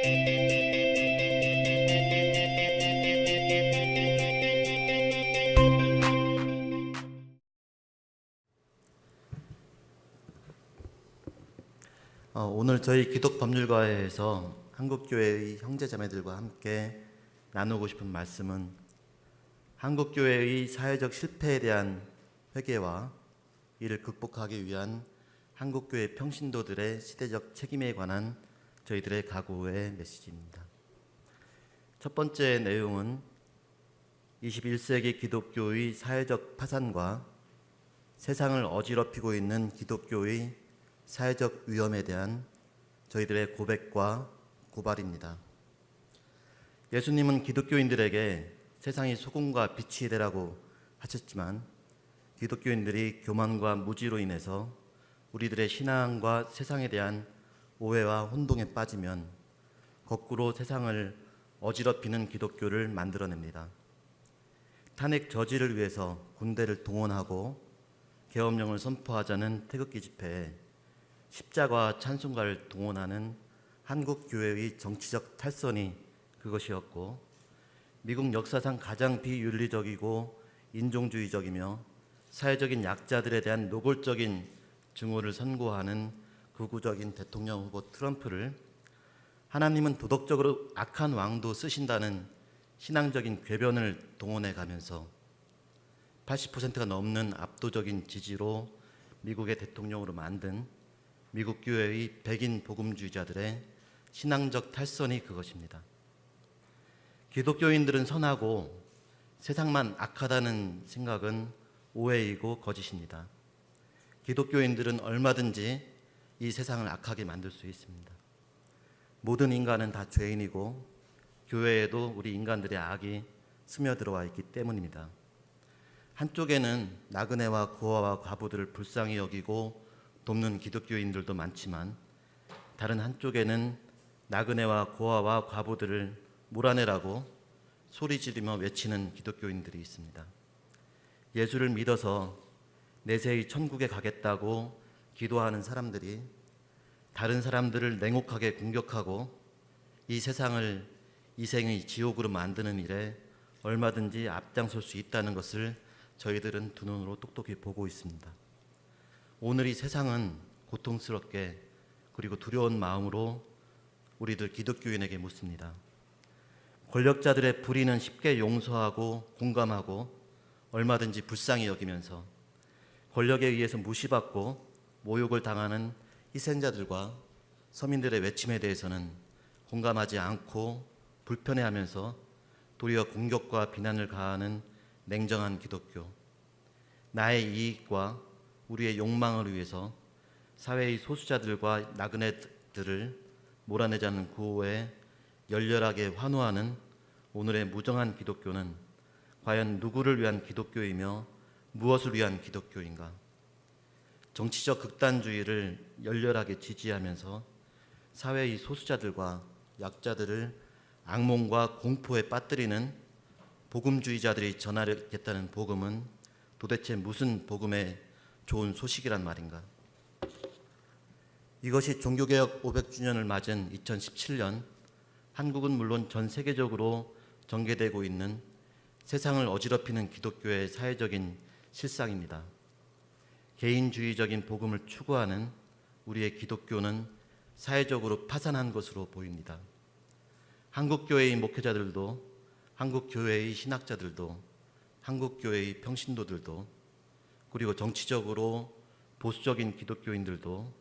오늘 저희 기독법률과에서 한국교회의 형제자매들과 함께 나누고 싶은 말씀은 한국교회의 사회적 실패에 대한 회개와 이를 극복하기 위한 한국교회 평신도들의 시대적 책임에 관한 저희들의 각오의 메시지입니다. 첫 번째 내용은 21세기 기독교의 사회적 파산과 세상을 어지럽히고 있는 기독교의 사회적 위험에 대한 저희들의 고백과 고발입니다. 예수님은 기독교인들에게 세상이 소금과 빛이 되라고 하셨지만 기독교인들이 교만과 무지로 인해서 우리들의 신앙과 세상에 대한 오해와 혼동에 빠지면 거꾸로 세상을 어지럽히는 기독교를 만들어냅니다. 탄핵 저지를 위해서 군대를 동원하고 계엄령을 선포하자는 태극기 집회에 십자가 찬송가를 동원하는 한국 교회의 정치적 탈선이 그것이었고, 미국 역사상 가장 비윤리적이고 인종주의적이며 사회적인 약자들에 대한 노골적인 증오를 선고하는 극우적인 대통령 후보 트럼프를 하나님은 도덕적으로 악한 왕도 쓰신다는 신앙적인 궤변을 동원해 가면서 80%가 넘는 압도적인 지지로 미국의 대통령으로 만든 미국 교회의 백인 복음주의자들의 신앙적 탈선이 그것입니다. 기독교인들은 선하고 세상만 악하다는 생각은 오해이고 거짓입니다. 기독교인들은 얼마든지 이 세상을 악하게 만들 수 있습니다. 모든 인간은 다 죄인이고 교회에도 우리 인간들의 악이 스며들어와 있기 때문입니다. 한쪽에는 나그네와 고아와 과부들을 불쌍히 여기고 돕는 기독교인들도 많지만 다른 한쪽에는 나그네와 고아와 과부들을 몰아내라고 소리 지르며 외치는 기독교인들이 있습니다. 예수를 믿어서 내세의 천국에 가겠다고 기도하는 사람들이 다른 사람들을 냉혹하게 공격하고 이 세상을 이생의 지옥으로 만드는 일에 얼마든지 앞장설 수 있다는 것을 저희들은 두 눈으로 똑똑히 보고 있습니다. 오늘 이 세상은 고통스럽게 그리고 두려운 마음으로 우리들 기독교인에게 묻습니다. 권력자들의 불의는 쉽게 용서하고 공감하고 얼마든지 불쌍히 여기면서 권력에 의해서 무시받고 모욕을 당하는 희생자들과 서민들의 외침에 대해서는 공감하지 않고 불편해하면서 도리어 공격과 비난을 가하는 냉정한 기독교, 나의 이익과 우리의 욕망을 위해서 사회의 소수자들과 나그네들을 몰아내자는 구호에 열렬하게 환호하는 오늘의 무정한 기독교는 과연 누구를 위한 기독교이며 무엇을 위한 기독교인가? 정치적 극단주의를 열렬하게 지지하면서 사회의 소수자들과 약자들을 악몽과 공포에 빠뜨리는 복음주의자들이 전하겠다는 복음은 도대체 무슨 복음의 좋은 소식이란 말인가? 이것이 종교개혁 500주년을 맞은 2017년 한국은 물론 전 세계적으로 전개되고 있는 세상을 어지럽히는 기독교의 사회적인 실상입니다. 개인주의적인 복음을 추구하는 우리의 기독교는 사회적으로 파산한 것으로 보입니다. 한국교회의 목회자들도, 한국교회의 신학자들도, 한국교회의 평신도들도, 그리고 정치적으로 보수적인 기독교인들도,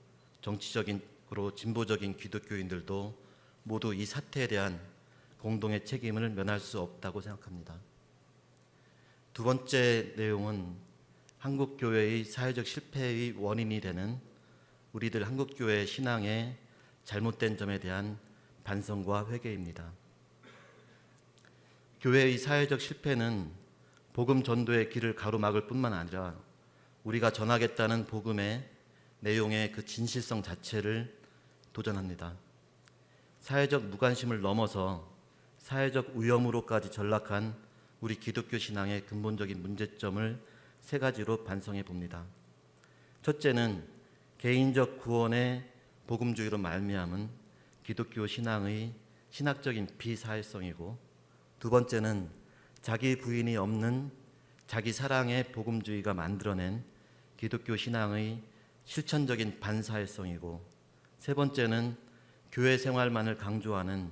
정치적으로 진보적인 기독교인들도 모두 이 사태에 대한 공동의 책임을 면할 수 없다고 생각합니다. 두 번째 내용은 한국교회의 사회적 실패의 원인이 되는 우리들 한국교회 신앙의 잘못된 점에 대한 반성과 회개입니다. 교회의 사회적 실패는 복음 전도의 길을 가로막을 뿐만 아니라 우리가 전하겠다는 복음의 내용의 그 진실성 자체를 도전합니다. 사회적 무관심을 넘어서 사회적 위험으로까지 전락한 우리 기독교 신앙의 근본적인 문제점을 세 가지로 반성해 봅니다. 첫째는 개인적 구원의 복음주의로 말미암은 기독교 신앙의 신학적인 비사회성이고, 두 번째는 자기 부인이 없는 자기 사랑의 복음주의가 만들어낸 기독교 신앙의 실천적인 반사회성이고, 세 번째는 교회 생활만을 강조하는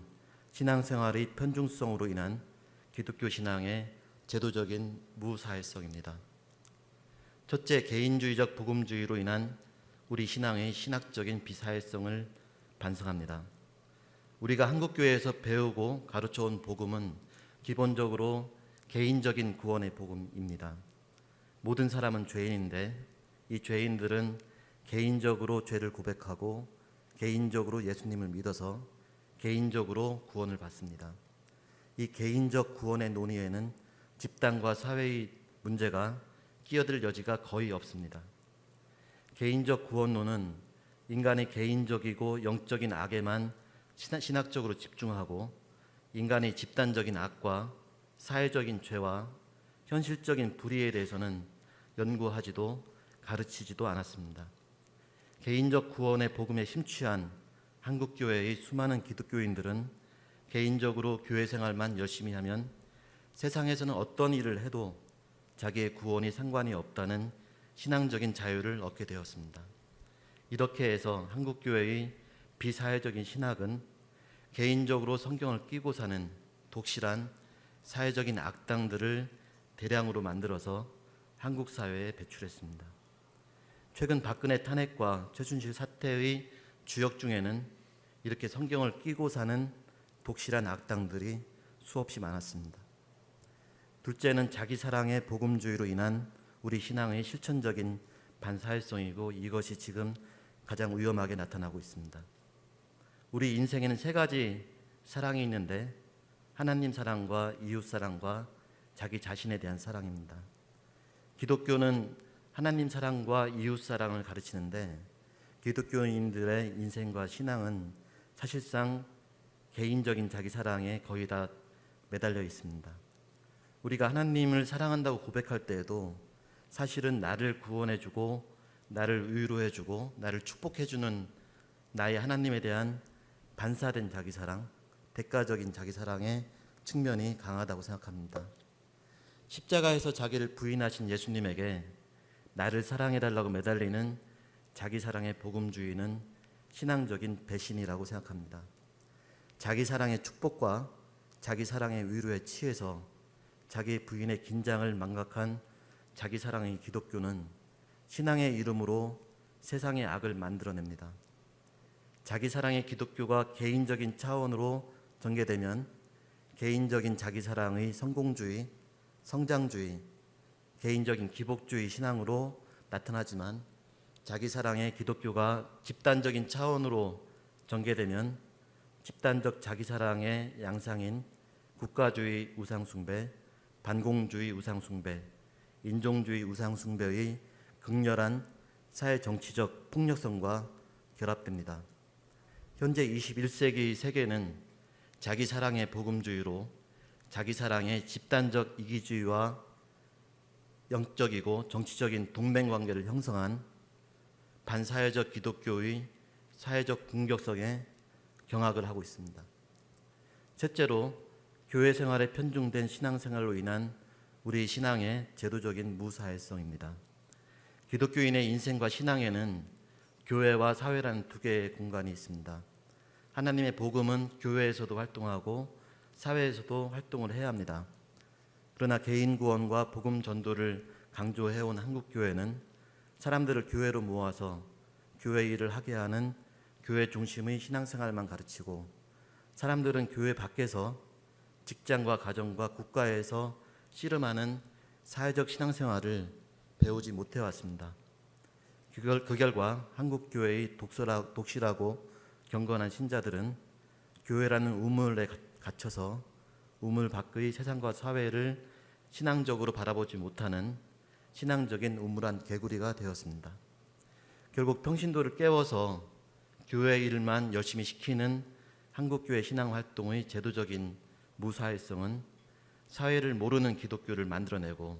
신앙생활의 편중성으로 인한 기독교 신앙의 제도적인 무사회성입니다. 첫째, 개인주의적 복음주의로 인한 우리 신앙의 신학적인 비사회성을 반성합니다. 우리가 한국교회에서 배우고 가르쳐온 복음은 기본적으로 개인적인 구원의 복음입니다. 모든 사람은 죄인인데 이 죄인들은 개인적으로 죄를 고백하고 개인적으로 예수님을 믿어서 개인적으로 구원을 받습니다. 이 개인적 구원의 논의에는 집단과 사회의 문제가 끼어들 여지가 거의 없습니다. 개인적 구원론은 인간의 개인적이고 영적인 악에만 신학적으로 집중하고 인간의 집단적인 악과 사회적인 죄와 현실적인 불의에 대해서는 연구하지도 가르치지도 않았습니다. 개인적 구원의 복음에 심취한 한국교회의 수많은 기독교인들은 개인적으로 교회 생활만 열심히 하면 세상에서는 어떤 일을 해도 자기의 구원이 상관이 없다는 신앙적인 자유를 얻게 되었습니다. 이렇게 해서 한국교회의 비사회적인 신학은 개인적으로 성경을 끼고 사는 독실한 사회적인 악당들을 대량으로 만들어서 한국 사회에 배출했습니다. 최근 박근혜 탄핵과 최순실 사태의 주역 중에는 이렇게 성경을 끼고 사는 독실한 악당들이 수없이 많았습니다. 둘째는 자기 사랑의 복음주의로 인한 우리 신앙의 실천적인 반사회성이고, 이것이 지금 가장 위험하게 나타나고 있습니다. 우리 인생에는 세 가지 사랑이 있는데 하나님 사랑과 이웃 사랑과 자기 자신에 대한 사랑입니다. 기독교는 하나님 사랑과 이웃 사랑을 가르치는데 기독교인들의 인생과 신앙은 사실상 개인적인 자기 사랑에 거의 다 매달려 있습니다. 우리가 하나님을 사랑한다고 고백할 때에도 사실은 나를 구원해주고 나를 위로해주고 나를 축복해주는 나의 하나님에 대한 반사된 자기 사랑, 대가적인 자기 사랑의 측면이 강하다고 생각합니다. 십자가에서 자기를 부인하신 예수님에게 나를 사랑해달라고 매달리는 자기 사랑의 복음주의는 신앙적인 배신이라고 생각합니다. 자기 사랑의 축복과 자기 사랑의 위로에 취해서 자기 부인의 긴장을 망각한 자기 사랑의 기독교는 신앙의 이름으로 세상의 악을 만들어냅니다. 자기 사랑의 기독교가 개인적인 차원으로 전개되면 개인적인 자기 사랑의 성공주의, 성장주의, 개인적인 기복주의 신앙으로 나타나지만, 자기 사랑의 기독교가 집단적인 차원으로 전개되면 집단적 자기 사랑의 양상인 국가주의 우상숭배, 반공주의 우상숭배, 인종주의 우상숭배의 극렬한 사회 정치적 폭력성과 결합됩니다. 현재 21세기 세계는 자기 사랑의 복음주의로 자기 사랑의 집단적 이기주의와 영적이고 정치적인 동맹관계를 형성한 반사회적 기독교의 사회적 공격성에 경악을 하고 있습니다. 셋째로, 교회 생활에 편중된 신앙생활로 인한 우리 신앙의 제도적인 무사회성입니다. 기독교인의 인생과 신앙에는 교회와 사회라는 두 개의 공간이 있습니다. 하나님의 복음은 교회에서도 활동하고 사회에서도 활동을 해야 합니다. 그러나 개인 구원과 복음 전도를 강조해온 한국교회는 사람들을 교회로 모아서 교회 일을 하게 하는 교회 중심의 신앙생활만 가르치고, 사람들은 교회 밖에서 직장과 가정과 국가에서 씨름하는 사회적 신앙생활을 배우지 못해왔습니다. 그 결과 한국교회의 독실하고 경건한 신자들은 교회라는 우물에 갇혀서 우물 밖의 세상과 사회를 신앙적으로 바라보지 못하는 신앙적인 우물안 개구리가 되었습니다. 결국 평신도를 깨워서 교회 일만 열심히 시키는 한국교회 신앙활동의 제도적인 무사회성은 사회를 모르는 기독교를 만들어내고,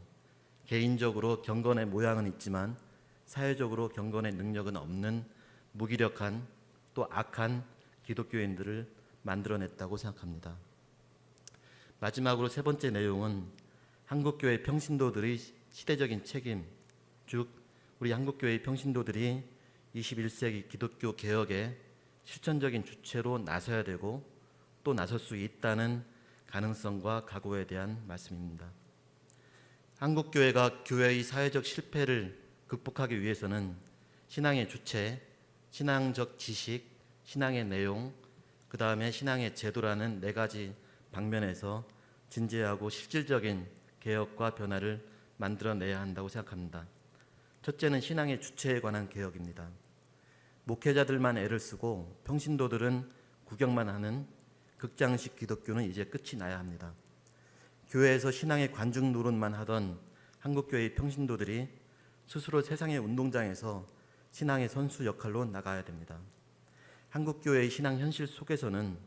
개인적으로 경건의 모양은 있지만 사회적으로 경건의 능력은 없는 무기력한 또 악한 기독교인들을 만들어냈다고 생각합니다. 마지막으로 세 번째 내용은 한국교회 평신도들의 시대적인 책임, 즉 우리 한국교회 평신도들이 21세기 기독교 개혁의 실천적인 주체로 나서야 되고 또 나설 수 있다는 가능성과 각오에 대한 말씀입니다. 한국교회가 교회의 사회적 실패를 극복하기 위해서는 신앙의 주체, 신앙적 지식, 신앙의 내용, 그 다음에 신앙의 제도라는 네 가지 방면에서 진지하고 실질적인 개혁과 변화를 만들어내야 한다고 생각합니다. 첫째는 신앙의 주체에 관한 개혁입니다. 목회자들만 애를 쓰고 평신도들은 구경만 하는 극장식 기독교는 이제 끝이 나야 합니다. 교회에서 신앙의 관중 노릇만 하던 한국교회의 평신도들이 스스로 세상의 운동장에서 신앙의 선수 역할로 나가야 됩니다. 한국교회의 신앙 현실 속에서는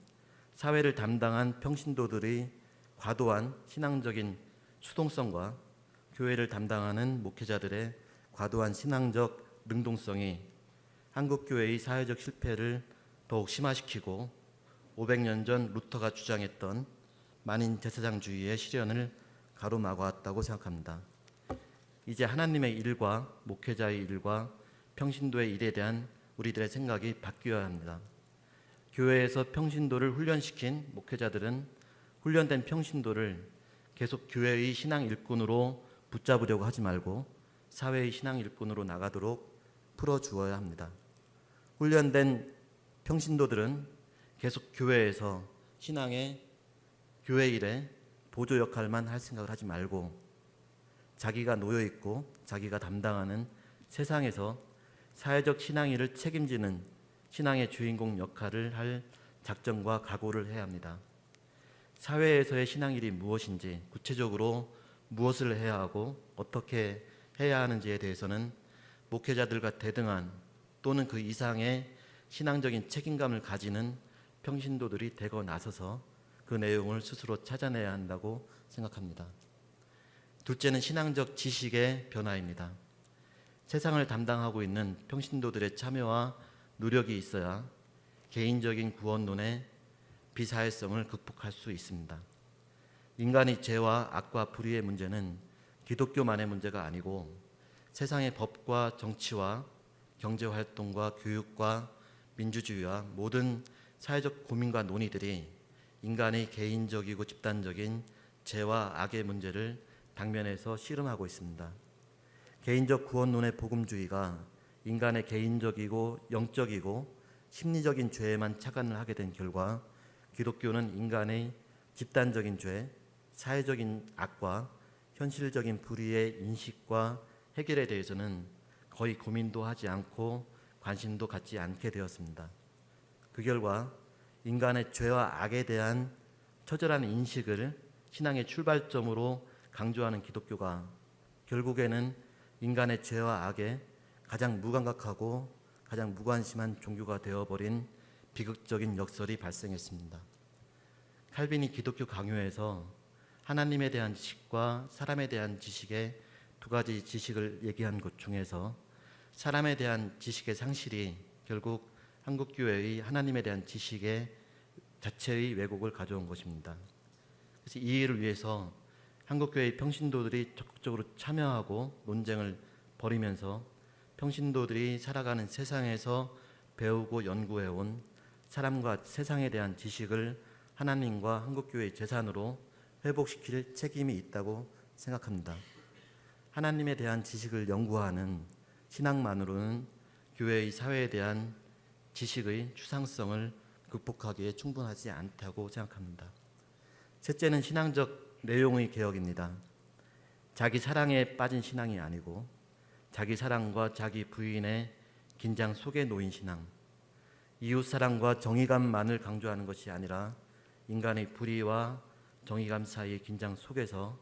사회를 담당한 평신도들의 과도한 신앙적인 수동성과 교회를 담당하는 목회자들의 과도한 신앙적 능동성이 한국교회의 사회적 실패를 더욱 심화시키고 500년 전 루터가 주장했던 만인 제사장주의의 실현을 가로막았다고 생각합니다. 이제 하나님의 일과 목회자의 일과 평신도의 일에 대한 우리들의 생각이 바뀌어야 합니다. 교회에서 평신도를 훈련시킨 목회자들은 훈련된 평신도를 계속 교회의 신앙 일꾼으로 붙잡으려고 하지 말고 사회의 신앙 일꾼으로 나가도록 풀어주어야 합니다. 훈련된 평신도들은 계속 교회에서 신앙의 교회 일에 보조 역할만 할 생각을 하지 말고 자기가 놓여 있고 자기가 담당하는 세상에서 사회적 신앙 일을 책임지는 신앙의 주인공 역할을 할 작정과 각오를 해야 합니다. 사회에서의 신앙 일이 무엇인지, 구체적으로 무엇을 해야 하고 어떻게 해야 하는지에 대해서는 목회자들과 대등한 또는 그 이상의 신앙적인 책임감을 가지는 평신도들이 대거 나서서 그 내용을 스스로 찾아내야 한다고 생각합니다. 둘째는 신앙적 지식의 변화입니다. 세상을 담당하고 있는 평신도들의 참여와 노력이 있어야 개인적인 구원론의 비사회성을 극복할 수 있습니다. 인간의 죄와 악과 불의의 문제는 기독교만의 문제가 아니고 세상의 법과 정치와 경제활동과 교육과 민주주의와 모든 사회적 고민과 논의들이 인간의 개인적이고 집단적인 죄와 악의 문제를 당면에서 씨름하고 있습니다. 개인적 구원론의 복음주의가 인간의 개인적이고 영적이고 심리적인 죄에만 착안을 하게 된 결과 기독교는 인간의 집단적인 죄, 사회적인 악과 현실적인 불의의 인식과 해결에 대해서는 거의 고민도 하지 않고 관심도 갖지 않게 되었습니다. 그 결과 인간의 죄와 악에 대한 처절한 인식을 신앙의 출발점으로 강조하는 기독교가 결국에는 인간의 죄와 악에 가장 무감각하고 가장 무관심한 종교가 되어버린 비극적인 역설이 발생했습니다. 칼빈이 기독교 강요에서 하나님에 대한 지식과 사람에 대한 지식의 두 가지 지식을 얘기한 것 중에서 사람에 대한 지식의 상실이 결국 한국교회의 하나님에 대한 지식의 자체의 왜곡을 가져온 것입니다. 그래서 이 일을 위해서 한국교회의 평신도들이 적극적으로 참여하고 논쟁을 벌이면서 평신도들이 살아가는 세상에서 배우고 연구해온 사람과 세상에 대한 지식을 하나님과 한국교회의 재산으로 회복시킬 책임이 있다고 생각합니다. 하나님에 대한 지식을 연구하는 신앙만으로는 교회의 사회에 대한 지식의 추상성을 극복하기에 충분하지 않다고 생각합니다. 셋째는 신앙적 내용의 개혁입니다. 자기 사랑에 빠진 신앙이 아니고 자기 사랑과 자기 부인의 긴장 속에 놓인 신앙, 이웃 사랑과 정의감만을 강조하는 것이 아니라 인간의 불의와 정의감 사이의 긴장 속에서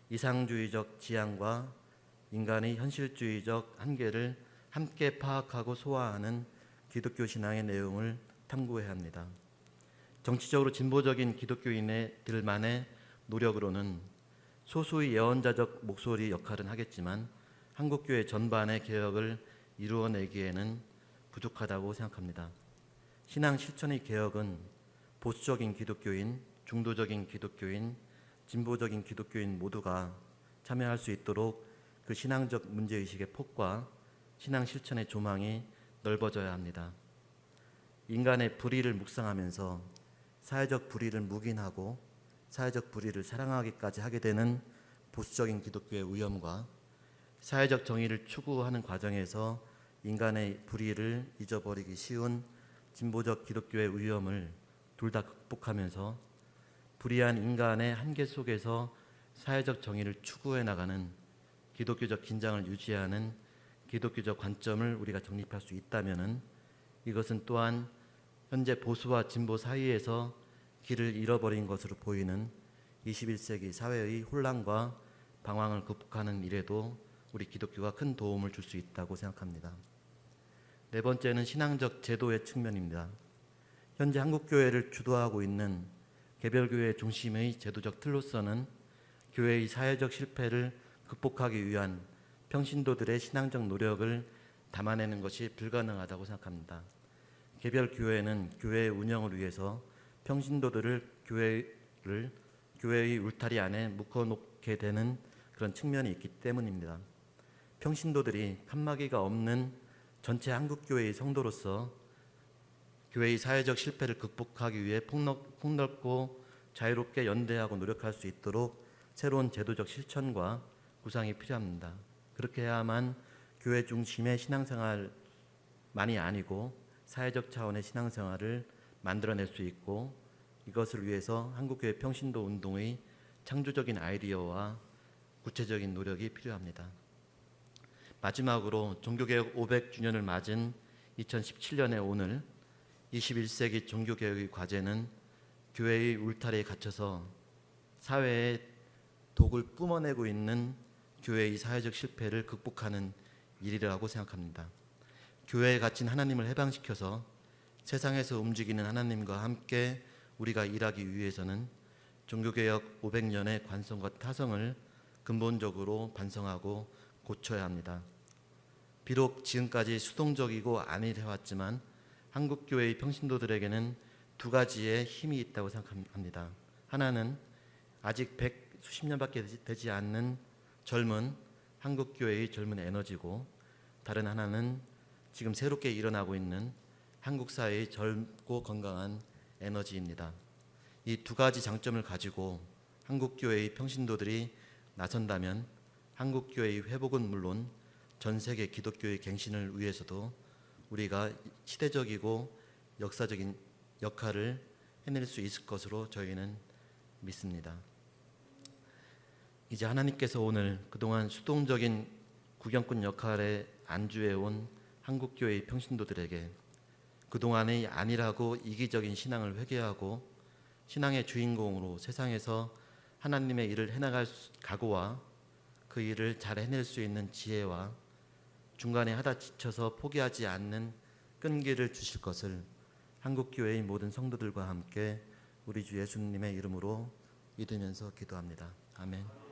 이상주의적 지향과 인간의 현실주의적 한계를 함께 파악하고 소화하는 기독교 신앙의 내용을 탐구해야 합니다. 정치적으로 진보적인 기독교인들만의 노력으로는 소수의 예언자적 목소리 역할은 하겠지만 한국교회 전반의 개혁을 이루어내기에는 부족하다고 생각합니다. 신앙 실천의 개혁은 보수적인 기독교인, 중도적인 기독교인, 진보적인 기독교인 모두가 참여할 수 있도록 그 신앙적 문제의식의 폭과 신앙 실천의 조망이 넓어져야 합니다. 인간의 불의를 묵상하면서 사회적 불의를 묵인하고 사회적 불의를 사랑하기까지 하게 되는 보수적인 기독교의 위험과 사회적 정의를 추구하는 과정에서 인간의 불의를 잊어버리기 쉬운 진보적 기독교의 위험을 둘 다 극복하면서 불의한 인간의 한계 속에서 사회적 정의를 추구해 나가는 기독교적 긴장을 유지하는 기독교적 관점을 우리가 정립할 수 있다면은 이것은 또한 현재 보수와 진보 사이에서 길을 잃어버린 것으로 보이는 21세기 사회의 혼란과 방황을 극복하는 일에도 우리 기독교가 큰 도움을 줄 수 있다고 생각합니다. 네 번째는 신앙적 제도의 측면입니다. 현재 한국교회를 주도하고 있는 개별교회 중심의 제도적 틀로서는 교회의 사회적 실패를 극복하기 위한 평신도들의 신앙적 노력을 담아내는 것이 불가능하다고 생각합니다. 개별교회는 교회의 운영을 위해서 평신도들을 교회의 울타리 안에 묶어놓게 되는 그런 측면이 있기 때문입니다. 평신도들이 칸막이가 없는 전체 한국교회의 성도로서 교회의 사회적 실패를 극복하기 위해 폭넓고 자유롭게 연대하고 노력할 수 있도록 새로운 제도적 실천과 구상이 필요합니다. 그렇게 해야만 교회 중심의 신앙생활만이 아니고 사회적 차원의 신앙생활을 만들어낼 수 있고 이것을 위해서 한국교회 평신도 운동의 창조적인 아이디어와 구체적인 노력이 필요합니다. 마지막으로 종교개혁 500주년을 맞은 2017년의 오늘 21세기 종교개혁의 과제는 교회의 울타리에 갇혀서 사회에 독을 뿜어내고 있는 교회의 사회적 실패를 극복하는 일이라고 생각합니다. 교회에 갇힌 하나님을 해방시켜서 세상에서 움직이는 하나님과 함께 우리가 일하기 위해서는 종교개혁 500년의 관성과 타성을 근본적으로 반성하고 고쳐야 합니다. 비록 지금까지 수동적이고 안일해왔지만 한국교회의 평신도들에게는 두 가지의 힘이 있다고 생각합니다. 하나는 아직 수십 년밖에 되지 않는 젊은 한국교회의 젊은 에너지고 다른 하나는 지금 새롭게 일어나고 있는 한국 사회의 젊고 건강한 에너지입니다. 이 두 가지 장점을 가지고 한국교회의 평신도들이 나선다면 한국교회의 회복은 물론 전 세계 기독교의 갱신을 위해서도 우리가 시대적이고 역사적인 역할을 해낼 수 있을 것으로 저희는 믿습니다. 이제 하나님께서 오늘 그동안 수동적인 구경꾼 역할에 안주해온 한국교회의 평신도들에게 그동안의 안일하고 이기적인 신앙을 회개하고 신앙의 주인공으로 세상에서 하나님의 일을 해나갈 각오와 그 일을 잘 해낼 수 있는 지혜와 중간에 하다 지쳐서 포기하지 않는 끈기를 주실 것을 한국교회의 모든 성도들과 함께 우리 주 예수님의 이름으로 믿으면서 기도합니다. 아멘.